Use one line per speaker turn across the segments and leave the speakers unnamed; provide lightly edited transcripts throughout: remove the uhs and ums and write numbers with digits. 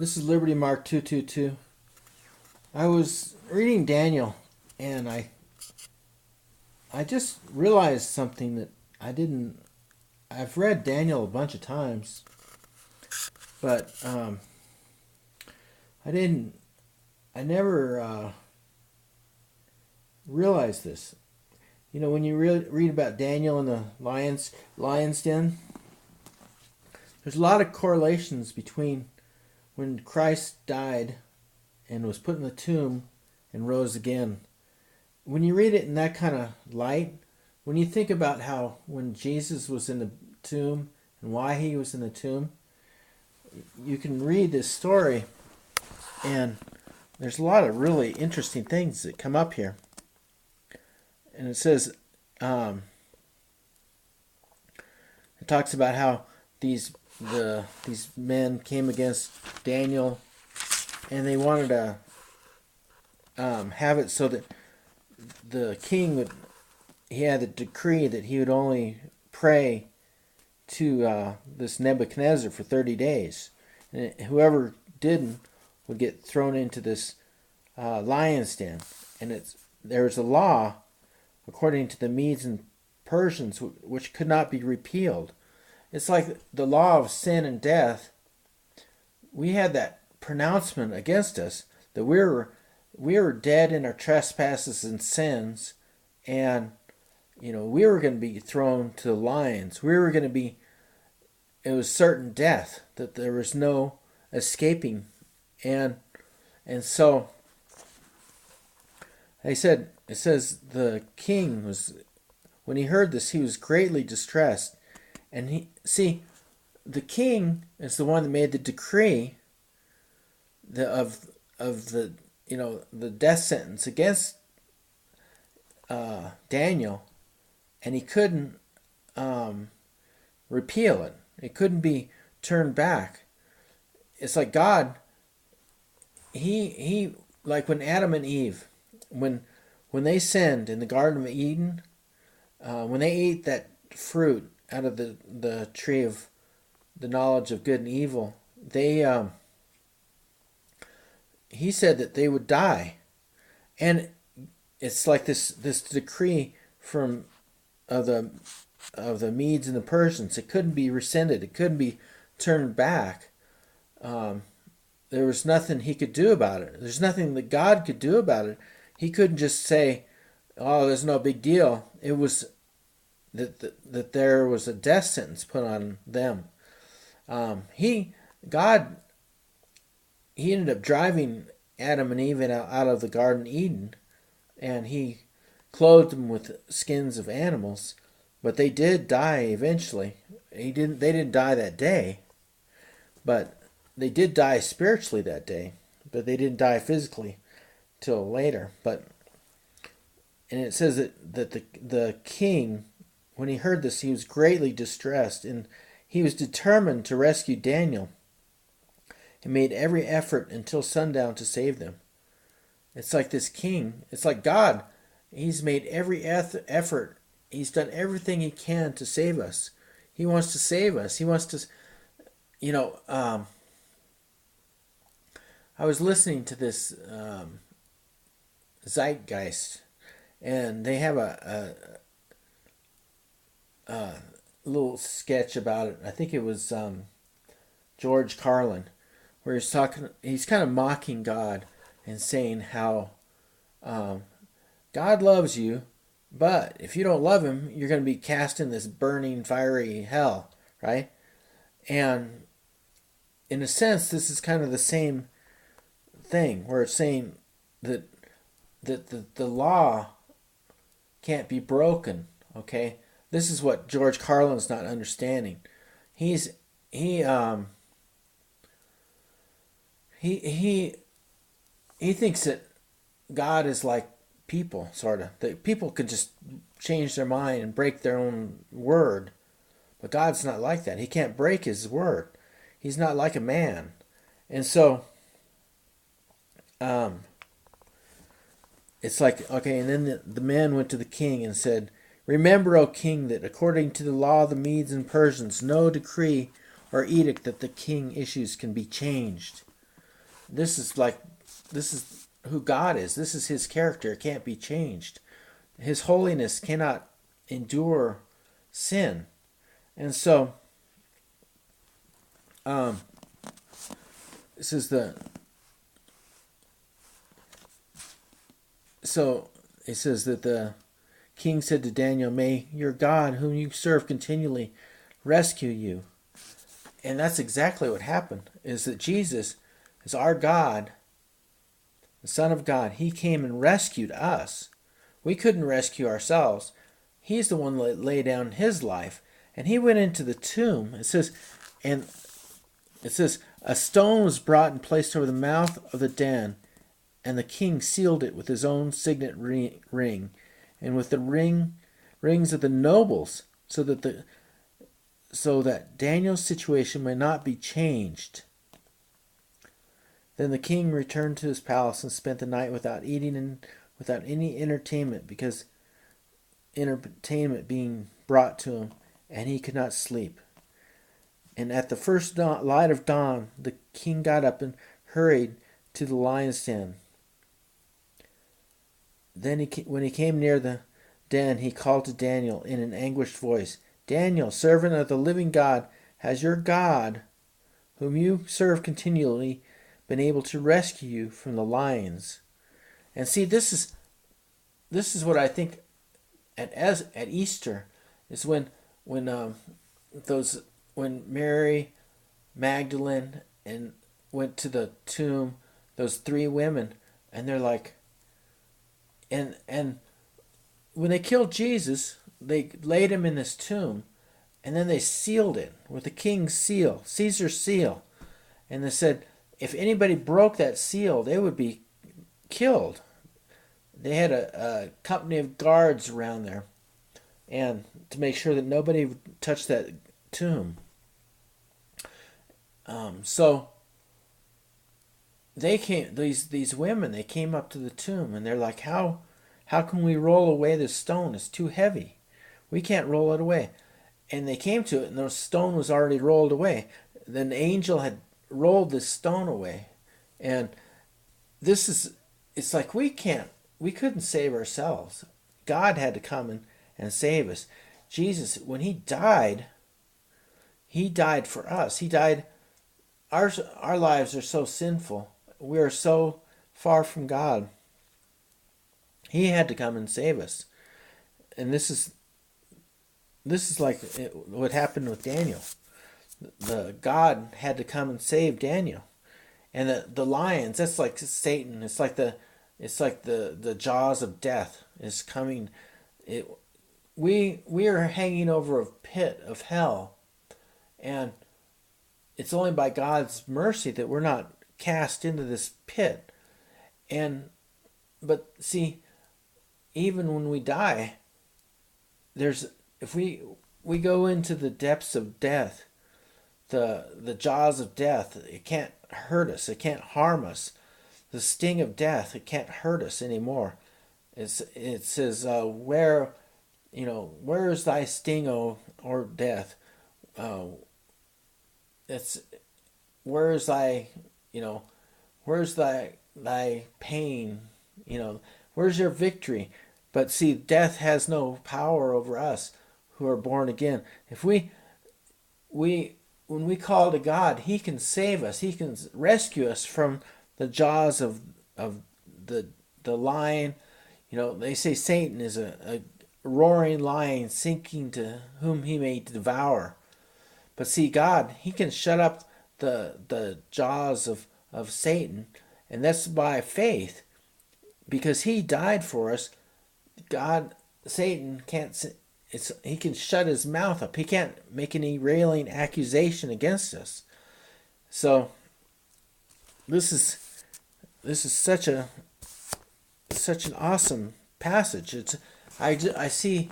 This is Liberty Mark 222. I was reading Daniel and I just realized something that I didn't I've read Daniel a bunch of times, but I didn't I never realized this. You know, when you read about Daniel in the lion's den, there's a lot of correlations between when Christ died and was put in the tomb and rose again. When you read it in that kind of light, when you think about how when Jesus was in the tomb and why he was in the tomb, you can read this story and there's a lot of really interesting things that come up here. And it says, it talks about how these men came against Daniel and they wanted to have it so that the king would, he had a decree that he would only pray to this Nebuchadnezzar for 30 days. And whoever didn't would get thrown into this lion's den. And there was a law, according to the Medes and Persians, which could not be repealed. It's like the law of sin and death. We had that pronouncement against us that we were dead in our trespasses and sins, and we were going to be thrown to the lions. We were going to be. It was certain death, that there was no escaping, and so it says the king was, when he heard this, he was greatly distressed, and the king is the one that made the decree of the the death sentence against Daniel, and he couldn't repeal it. It couldn't be turned back. It's like God. He like when Adam and Eve, when they sinned in the Garden of Eden, when they ate that fruit out of the tree of the knowledge of good and evil, he said that they would die, and it's like this decree from of the Medes and the Persians. It couldn't be rescinded. It couldn't be turned back. There was nothing he could do about it. There's nothing that God could do about it. He couldn't just say, "Oh, there's no big deal." It was that there was a death sentence put on them. God he ended up driving Adam and Eve out of the Garden of Eden, and he clothed them with skins of animals, but they did die eventually. They didn't die that day, but they did die spiritually that day, but they didn't die physically till later. And it says that the king, when he heard this, he was greatly distressed, and he was determined to rescue Daniel and made every effort until sundown to save them. It's like this king, it's like God. He's made every effort. He's done everything he can to save us. He wants to save us. He wants to, I was listening to this Zeitgeist, and they have a little sketch about it. I think it was George Carlin, where he's kind of mocking God and saying how God loves you, but if you don't love him, you're going to be cast in this burning, fiery hell, right? And in a sense, this is kind of the same thing, where it's saying that the law can't be broken, okay? This is what George Carlin's not understanding. He thinks that God is like people, sort of. That people could just change their mind and break their own word. But God's not like that. He can't break his word. He's not like a man. And so, it's like, okay, and then the man went to the king and said, "Remember, O king, that according to the law of the Medes and Persians, no decree or edict that the king issues can be changed." this is like, this is who God is. This is his character. It can't be changed. His holiness cannot endure sin. And so, this is the, so it says that the king said to Daniel, "May your God, whom you serve continually, rescue you." And that's exactly what happened, is that Jesus is our God, the Son of God. He came and rescued us. We couldn't rescue ourselves. He's the one that laid down his life. And he went into the tomb. And it says, a stone was brought and placed over the mouth of the den, and the king sealed it with his own signet ring, and with the rings of the nobles, so that Daniel's situation may not be changed. Then the king returned to his palace and spent the night without eating and without any entertainment, because entertainment being brought to him, and he could not sleep. And at the first light of dawn, the king got up and hurried to the lion's den. Then when he came near the den, he called to Daniel in an anguished voice, "Daniel, servant of the living God, has your God, whom you serve continually, been able to rescue you from the lions?" And see, this is what I think at Easter is when Mary Magdalene and went to the tomb, those three women, and they're like, and when they killed Jesus, they laid him in this tomb, and then they sealed it with the king's seal, Caesar's seal, and they said if anybody broke that seal, they would be killed. They had a company of guards around there, and to make sure that nobody would touch that tomb. So they came. These women, they came up to the tomb, and they're like, "How can we roll away this stone? It's too heavy. We can't roll it away." And they came to it, and the stone was already rolled away. Then the angel had rolled this stone away, and it's like we couldn't save ourselves. God had to come and save us. Jesus, when he died for us. He died. Our lives are so sinful. We are so far from God. He had to come and save us. And this is like what happened with Daniel. The God had to come and save Daniel. And the lions, that's like Satan. It's like the jaws of death is coming. We are hanging over a pit of hell, and it's only by God's mercy that we're not cast into this pit. But see, even when we die, if we go into the depths of death, the jaws of death, it can't hurt us. It can't harm us. The sting of death, it can't hurt us anymore. It says, where is thy sting, or death? Where's thy pain? Where's your victory? But see, death has no power over us who are born again. If when we call to God, he can save us. He can rescue us from the jaws of the lion. They say Satan is a roaring lion seeking to whom he may devour. But see, God, he can shut up the jaws of Satan, and that's by faith, because he died for us. Satan can't. He can shut his mouth up. He can't make any railing accusation against us. So this is such an awesome passage. I see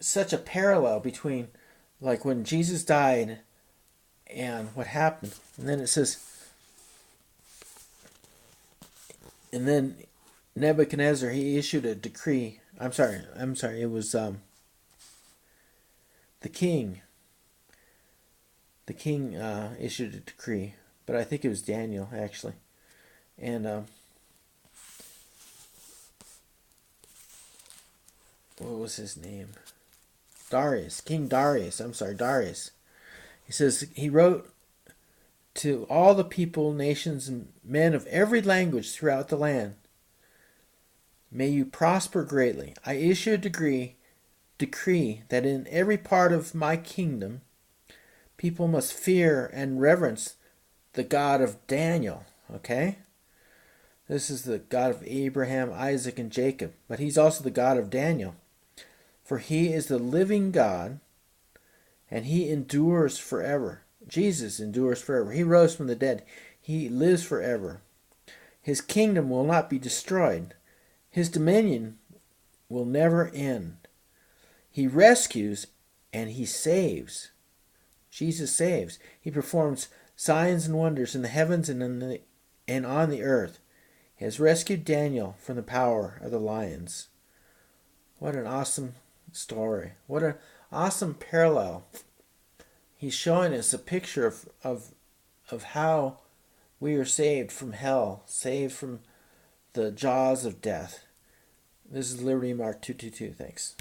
such a parallel between like when Jesus died and what happened. And then it says, and then Nebuchadnezzar, he issued a decree. I'm sorry. It was the king. The king issued a decree, but I think it was Daniel actually. And what was his name? Darius, King Darius. I'm sorry, Darius. He says he wrote to all the people, nations, and men of every language throughout the land. May you prosper greatly. I issue a decree that in every part of my kingdom, people must fear and reverence the God of Daniel. Okay? This is the God of Abraham, Isaac, and Jacob. But he's also the God of Daniel. For he is the living God, and he endures forever. Jesus endures forever. He rose from the dead. He lives forever. His kingdom will not be destroyed. His dominion will never end. He rescues and he saves. Jesus saves. He performs signs and wonders in the heavens and on the earth. He has rescued Daniel from the power of the lions. What an awesome story. What an awesome parallel. He's showing us a picture of how we are saved from hell, saved from the jaws of death. This is Liberty Mark 222. Thanks.